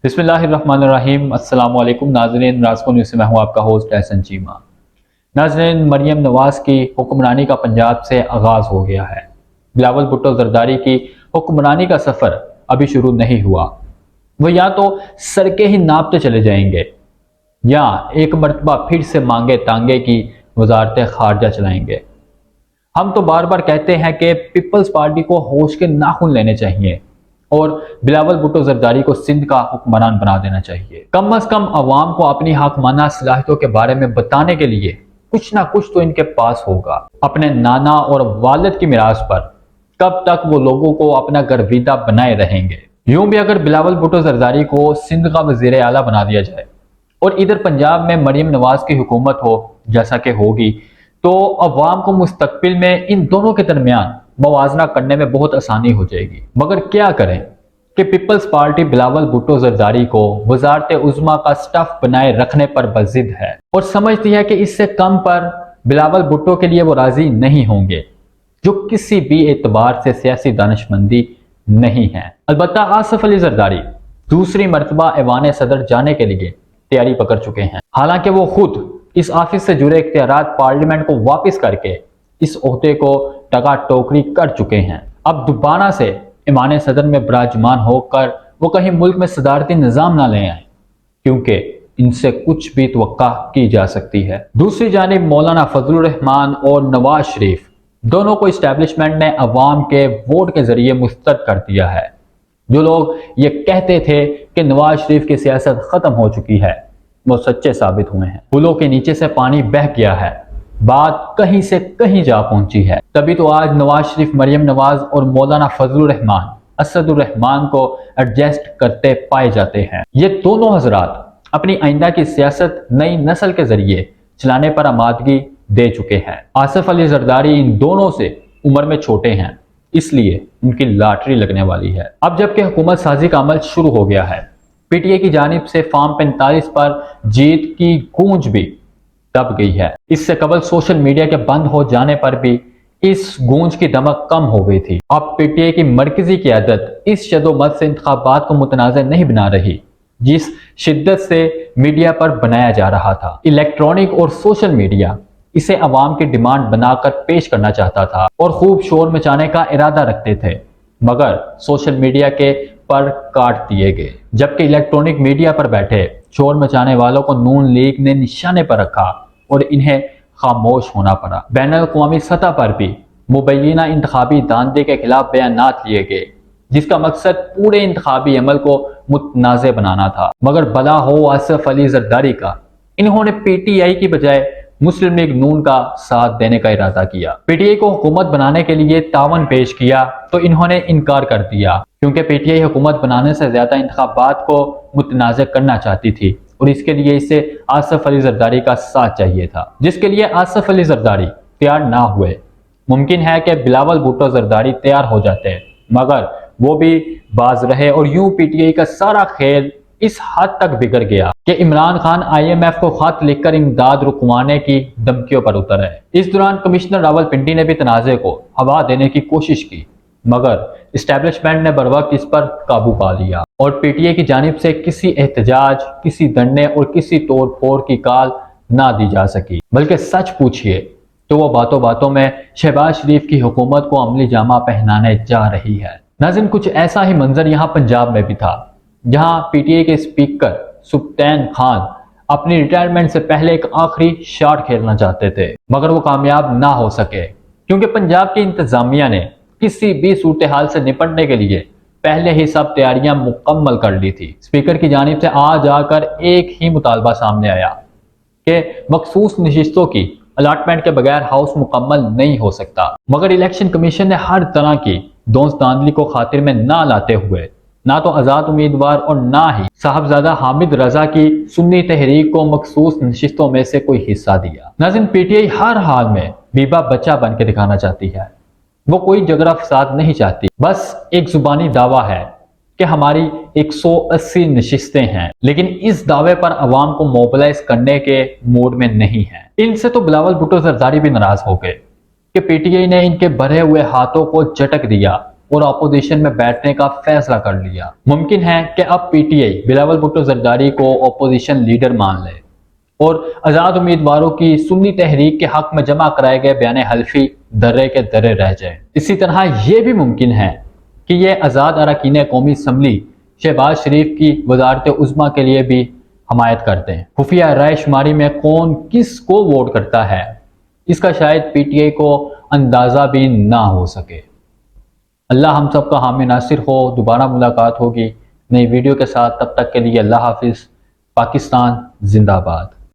بسم اللہ الرحمن الرحیم۔ السلام علیکم ناظرین، راسکو نیوز سے میں ہوں آپ کا ہوسٹ احسن چیمہ۔ ناظرین، مریم نواز کی حکمرانی کا پنجاب سے آغاز ہو گیا ہے۔ بلاول بھٹو زرداری کی حکمرانی کا سفر ابھی شروع نہیں ہوا۔ وہ یا تو سڑکیں ہی ناپتے چلے جائیں گے یا ایک مرتبہ پھر سے مانگے تانگے کی وزارت خارجہ چلائیں گے۔ ہم تو بار بار کہتے ہیں کہ پیپلز پارٹی کو ہوش کے ناخن لینے چاہیے اور بلاول بھٹو زرداری کو سندھ کا حکمران بنا دینا چاہیے۔ کم از کم عوام کو اپنی حاکمانہ صلاحیتوں کے بارے میں بتانے کے لیے کچھ نہ کچھ تو ان کے پاس ہوگا۔ اپنے نانا اور والد کی میراث پر کب تک وہ لوگوں کو اپنا گرویدہ بنائے رہیں گے؟ یوں بھی اگر بلاول بھٹو زرداری کو سندھ کا وزیر اعلیٰ بنا دیا جائے اور ادھر پنجاب میں مریم نواز کی حکومت ہو جیسا کہ ہوگی، تو عوام کو مستقبل میں ان دونوں کے درمیان موازنہ کرنے میں بہت آسانی ہو جائے گی۔ مگر کیا کریں کہ پیپلز پارٹی بلاول بھٹو زرداری کو وزارت عظمیٰ کا سٹف بنائے رکھنے پر بضد ہے اور سمجھتی ہے کہ اس سے کم پر بلاول بھٹو کے لیے وہ راضی نہیں ہوں گے، جو کسی بھی اعتبار سے سیاسی دانشمندی نہیں ہے۔ البتہ آصف علی زرداری دوسری مرتبہ ایوان صدر جانے کے لیے تیاری پکڑ چکے ہیں، حالانکہ وہ خود اس آفس سے جڑے اختیارات پارلیمنٹ کو واپس کر کے اس عہدے کو ٹکا ٹوکری کر چکے ہیں۔ اب دوبارہ سے ایوان صدر میں براجمان ہو کر وہ کہیں ملک میں صدارتی نظام نہ لے آئیں، کیونکہ ان سے کچھ بھی توقع کی جا سکتی ہے۔ دوسری جانب مولانا فضل الرحمان اور نواز شریف دونوں کو اسٹیبلشمنٹ نے عوام کے ووٹ کے ذریعے مسترد کر دیا ہے۔ جو لوگ یہ کہتے تھے کہ نواز شریف کی سیاست ختم ہو چکی ہے، وہ سچے ثابت ہوئے ہیں۔ پلوں کے نیچے سے پانی بہہ گیا ہے، بات کہیں سے کہیں جا پہنچی ہے۔ تبھی تو آج نواز شریف مریم نواز اور مولانا فضل الرحمان اسد الرحمان کو ایڈجسٹ کرتے پائے جاتے ہیں۔ یہ دونوں حضرات اپنی آئندہ کی سیاست نئی نسل کے ذریعے چلانے پر آمادگی دے چکے ہیں۔ آصف علی زرداری ان دونوں سے عمر میں چھوٹے ہیں، اس لیے ان کی لاٹری لگنے والی ہے۔ اب جبکہ حکومت سازی کا عمل شروع ہو گیا ہے، پی ٹی اے کی جانب سے فارم 45 پر جیت کی گونج بھی دب گئی ہے۔ اس سے قبل سوشل میڈیا کے بند ہو جانے پر بھی اس گونج کی دمک کم ہو گئی تھی۔ اب پی ٹی اے کی مرکزی قیادت اس شد و مت سے انتخابات کو متنازع نہیں بنا رہی جس شدت سے میڈیا پر بنایا جا رہا تھا۔ الیکٹرانک اور سوشل میڈیا اسے عوام کی ڈیمانڈ بنا کر پیش کرنا چاہتا تھا اور خوب شور مچانے کا ارادہ رکھتے تھے، مگر سوشل میڈیا کے پر کاٹ دیے گئے۔ جبکہ الیکٹرانک میڈیا پر بیٹھے شور مچانے والوں کو نون لیگ نے نشانے پر رکھا اور انہیں خاموش ہونا پڑا۔ بین الاقوامی سطح پر بھی مبینہ انتخابی دھاندلی کے خلاف بیانات لیے گئے، جس کا مقصد پورے انتخابی عمل کو متنازع بنانا تھا۔ مگر بلا ہو آصف علی زرداری کا، انہوں نے پی ٹی آئی کی بجائے مسلم لیگ نون کا ساتھ دینے کا ارادہ کیا۔ پی ٹی آئی کو حکومت بنانے کے لیے تعاون پیش کیا تو انہوں نے انکار کر دیا، کیونکہ پی ٹی آئی حکومت بنانے سے زیادہ انتخابات کو متنازع کرنا چاہتی تھی اور اس کے لیے اسے آصف علی زرداری کا ساتھ چاہیے تھا، جس کے لیے آصف علی زرداری تیار نہ ہوئے۔ ممکن ہے کہ بلاول بھٹو زرداری تیار ہو جاتے، مگر وہ بھی باز رہے اور یوں پی ٹی آئی کا سارا کھیل اس حد تک بگڑ گیا کہ Imran Khan I M F کو خط لکھ کر امداد رکوانے کی دھمکیوں پر اتر ہے۔ اس دوران کمشنر راولپنڈی نے بھی تنازع کو ہوا دینے کی کوشش کی، مگر اسٹیبلشمنٹ نے بروقت اس پر قابو پا لیا اور پی ٹی اے کی جانب سے کسی احتجاج، کسی دھرنے اور کسی توڑ پھوڑ کی کال نہ دی جا سکی۔ بلکہ سچ پوچھئے تو وہ باتوں باتوں میں شہباز شریف کی حکومت کو عملی جامہ پہنانے جا رہی ہے۔ ناظرین، کچھ ایسا ہی منظر یہاں پنجاب میں بھی تھا، جہاں پی ٹی اے کے اسپیکر سبطین خان اپنی ریٹائرمنٹ سے پہلے ایک آخری شاٹ کھیلنا چاہتے تھے، مگر وہ کامیاب نہ ہو سکے، کیونکہ پنجاب کی انتظامیہ نے کسی بھی صورتحال سے نپٹنے کے لیے پہلے ہی سب تیاریاں مکمل کر لی تھی۔ اسپیکر کی جانب سے آج آ کر ایک ہی مطالبہ سامنے آیا کہ مخصوص نشستوں کی الاٹمنٹ کے بغیر ہاؤس مکمل نہیں ہو سکتا، مگر الیکشن کمیشن نے ہر طرح کی دونس داندلی کو خاطر میں نہ لاتے ہوئے نہ تو آزاد امیدوار اور نہ ہی صاحبزادہ حامد رضا کی سنی تحریک کو مخصوص نشستوں میں سے کوئی حصہ دیا۔ ناظرین، پی ٹی آئی ہر حال میں بیبا بچہ بن کے دکھانا چاہتی ہے، وہ کوئی جگرا فساد نہیں چاہتی، بس ایک زبانی دعویٰ ہے کہ ہماری 180 نشستیں ہیں، لیکن اس دعوے پر عوام کو موبلائز کرنے کے موڈ میں نہیں ہے۔ ان سے تو بلاول بھٹو زرداری بھی ناراض ہو گئے کہ پی ٹی آئی نے ان کے بھرے ہوئے ہاتھوں کو جھٹک دیا اور اپوزیشن میں بیٹھنے کا فیصلہ کر لیا۔ ممکن ہے کہ اب P T I Bilawal Bhutto Zardari کو اپوزیشن لیڈر مان لے اور آزاد امیدواروں کی سنی تحریک کے حق میں جمع کرائے گئے بیان حلفی درے کے درے رہ جائے۔ اسی طرح یہ بھی ممکن ہے کہ یہ آزاد اراکین قومی اسمبلی شہباز شریف کی وزارت عظمیٰ کے لیے بھی حمایت کرتے ہیں۔ خفیہ رائے شماری میں کون کس کو ووٹ کرتا ہے اس کا شاید پی ٹی آئی کو اندازہ بھی نہ ہو سکے۔ اللہ ہم سب کا حامی ناصر ہو۔ دوبارہ ملاقات ہوگی نئی ویڈیو کے ساتھ، تب تک کے لیے اللہ حافظ۔ پاکستان زندہ باد۔